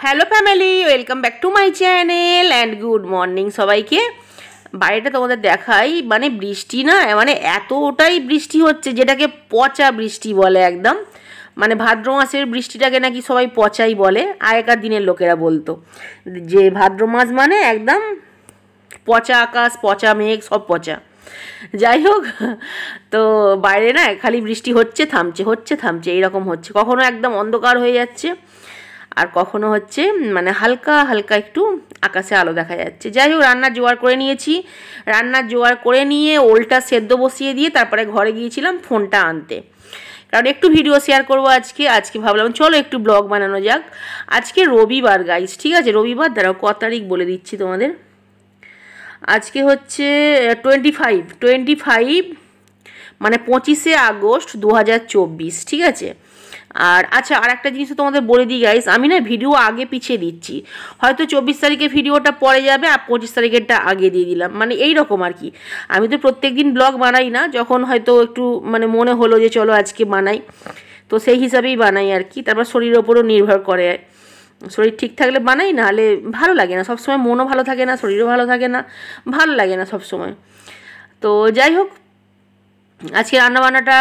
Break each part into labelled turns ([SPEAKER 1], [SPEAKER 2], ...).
[SPEAKER 1] Hello family, welcome back to my channel and good morning সবাইকে। বাইরেটা তোমাদের দেখাই, মানে বৃষ্টি না, মানে এতটাই বৃষ্টি হচ্ছে যেটাকে পচা বৃষ্টি বলে একদম। মানে ভাদ্র মাসের বৃষ্টিটাকে নাকি সবাই পচাই বলে, আগেকার দিনের লোকেরা বলতো যে ভাদ্র মাস মানে একদম পচা আকাশ, পচা মেঘ, সব পচা। যাই হোক, তো বাইরে না খালি বৃষ্টি হচ্ছে থামছে, হচ্ছে থামছে, এইরকম হচ্ছে। কখনো একদম অন্ধকার হয়ে যাচ্ছে, আর কখনো হচ্ছে মানে হালকা হালকা একটু আকাশে আলো দেখা যাচ্ছে। যাই হোক, রান্নার জোগাড় করে নিয়েছি। রান্নার জোগাড় করে নিয়ে ওলটা সেদ্ধ বসিয়ে দিয়ে তারপরে ঘরে গিয়েছিলাম ফোনটা আনতে, কারণ একটু ভিডিও শেয়ার করবো আজকে ভাবলাম চলো একটু ব্লগ বানানো যাক। আজকে রবিবার গাইস, ঠিক আছে? রবিবার, দাঁড়াও ক তারিখ বলে দিচ্ছি তোমাদের। আজকে হচ্ছে 25 মানে 25শে আগস্ট 2024, ঠিক আছে? আর আচ্ছা, আর একটা জিনিস তোমাদের বলে দিই গাইস, আমি না ভিডিও আগে পিছিয়ে দিচ্ছি। হয়তো 24 তারিখে ভিডিওটা পরে যাবে আর 25 তারিখেরটা আগে দিয়ে দিলাম, মানে এই রকম আর কি। আমি তো প্রত্যেক দিন ব্লগ বানাই না, যখন হয়তো একটু মানে মনে হলো যে চলো আজকে বানাই, তো সেই হিসাবেই বানাই আর কি। তারপর শরীরের ওপরও নির্ভর করে, শরীর ঠিক থাকলে বানাই, না হলে ভালো লাগে না। সবসময় মনও ভালো থাকে না, শরীরও ভালো থাকে না, ভালো লাগে না সবসময়। তো যাই হোক, আজকে রান্নাবান্নাটা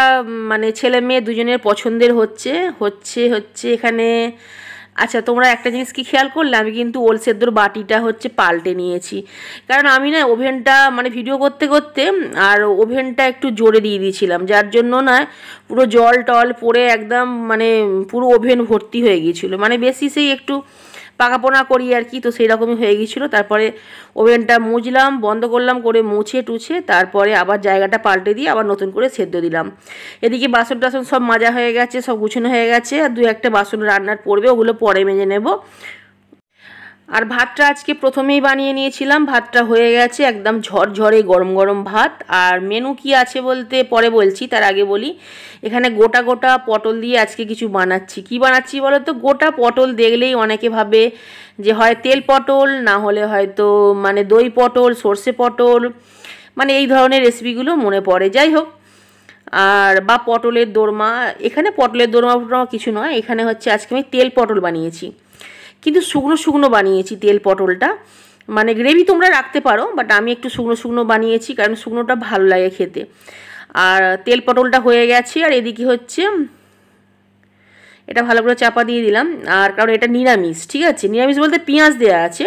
[SPEAKER 1] মানে ছেলে মেয়ে দুজনের পছন্দের হচ্ছে হচ্ছে হচ্ছে এখানে। আচ্ছা, তোমরা একটা জিনিস কি খেয়াল করলে, আমি কিন্তু ওল সেদ্ধর বাটিটা হচ্ছে পাল্টে নিয়েছি, কারণ আমি না ওভেনটা মানে ভিডিও করতে করতে আর ওভেনটা একটু জোরে দিয়ে দিয়েছিলাম, যার জন্য না পুরো জল টল পড়ে একদম মানে পুরো ওভেন ভর্তি হয়ে গিয়েছিলো, মানে বেশি সেই একটু পাকাপোনা করি আর কি, তো সেই রকমই হয়ে গিয়েছিলো। তারপরে ওভেনটা মুছলাম, বন্ধ করলাম, করে মুছে টুছে তারপরে আবার জায়গাটা পাল্টে দিয়ে আবার নতুন করে সেদ্ধ দিলাম। এদিকে বাসন টাসন সব মাজা হয়ে গেছে, সব গুছানো হয়ে গেছে, আর দু একটা বাসন রান্নার পড়বে, ওগুলো পরে মেজে নেব। আর ভাতটা আজকে প্রথমেই বানিয়ে নিয়েছিলাম, ভাতটা হয়ে গেছে একদম ঝরঝরে গরম গরম ভাত। আর মেনু কি আছে বলতে পরে বলছি, তার আগে বলি এখানে গোটা গোটা পটল দিয়ে আজকে কিছু বানাচ্ছি। কি বানাচ্ছি বলো তো? গোটা পটল দেখলেই অনেকে ভাবে যে হয় তেল পটল, না হলে হয়তো মানে দই পটল, সর্ষে পটল, মানে এই ধরনের রেসিপিগুলো মনে পড়ে। যাই হোক, আর বা পটলের দোরমা, এখানে পটলের দোরমা কিছু নয়, এখানে হচ্ছে আজকে আমি তেল পটল বানিয়েছি, কিন্তু শুকনো শুকনো বানিয়েছি তেল পটলটা। মানে গ্রেভি তোমরা রাখতে পারো, বাট আমি একটু শুকনো শুকনো বানিয়েছি, কারণ শুকনোটা ভালো লাগে খেতে। আর তেল পটলটা হয়ে গেছে, আর এদিকে হচ্ছে এটা ভালো করে চাপা দিয়ে দিলাম। আর কারণ এটা নিরামিষ, ঠিক আছে? নিরামিষ বলতে পেঁয়াজ দেওয়া আছে,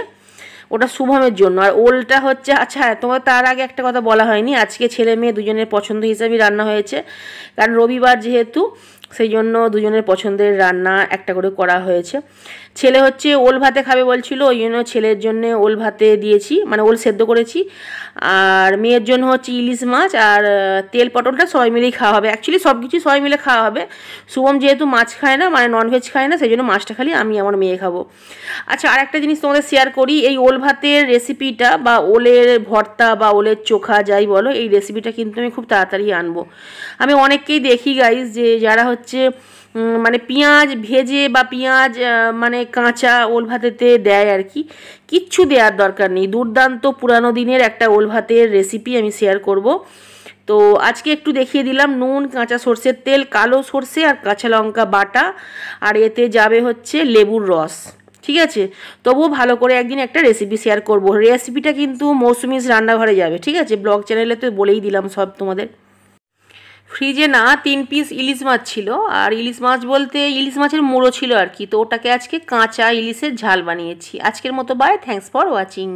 [SPEAKER 1] ওটা শুভমের জন্য। আর ওলটা হচ্ছে, আচ্ছা হ্যাঁ, তোমার তার আগে একটা কথা বলা হয়নি, আজকে ছেলে মেয়ে দুজনের পছন্দ হিসাবেই রান্না হয়েছে, কারণ রবিবার যেহেতু, সেই জন্য দুজনের পছন্দের রান্না একটা করে করা হয়েছে। ছেলে হচ্ছে ওল ভাতে খাবে বলছিল, ওই জন্য ছেলের জন্য ওল ভাতে দিয়েছি, মানে ওল সেদ্ধ করেছি। আর মেয়ের জন্য হচ্ছে ইলিশ মাছ আর তেল পটলটা সবাই মিলেই খাওয়া হবে। অ্যাকচুয়ালি সব কিছু সবাই মিলে খাওয়া হবে। শুভম যেহেতু মাছ খায় না, মানে ননভেজ খায় না, সেই জন্য মাছটা খালি আমি আমার মেয়ে খাবো। আচ্ছা, আর একটা জিনিস তোমাদের শেয়ার করি, এই ওল ভাতের রেসিপিটা বা ওলের ভর্তা বা ওলের চোখা যাই বলো, এই রেসিপিটা কিন্তু আমি খুব তাড়াতাড়ি আনবো। আমি অনেককেই দেখি গাইজ, যে যারা হচ্ছে মানে পেঁয়াজ ভেজে বা পেঁয়াজ মানে কাঁচা ওল ভাতেতে দেয় আর কি, কিচ্ছু দেওয়ার দরকার নেই। দুর্দান্ত পুরানো দিনের একটা ওল ভাতের রেসিপি আমি শেয়ার করব। তো আজকে একটু দেখিয়ে দিলাম, নুন, কাঁচা সর্ষের তেল, কালো সর্ষে আর কাঁচা লঙ্কা বাটা, আর এতে যাবে হচ্ছে লেবুর রস, ঠিক আছে? তবুও ভালো করে একদিন একটা রেসিপি শেয়ার করব। রেসিপিটা কিন্তু মৌসুমিস রান্নাঘরে যাবে, ঠিক আছে? ব্লগ চ্যানেলে তো বলেই দিলাম সব তোমাদের। ফ্রিজে না 3 পিস ইলিশ মাছ ছিল, আর ইলিশ মাছ বলতে ইলিশ মাছের মুড়ো ছিল আর কি, তো ওটাকে আজকে কাঁচা ইলিশের ঝাল বানিয়েছি। আজকের মতো বাই, থ্যাঙ্কস ফর ওয়াচিং।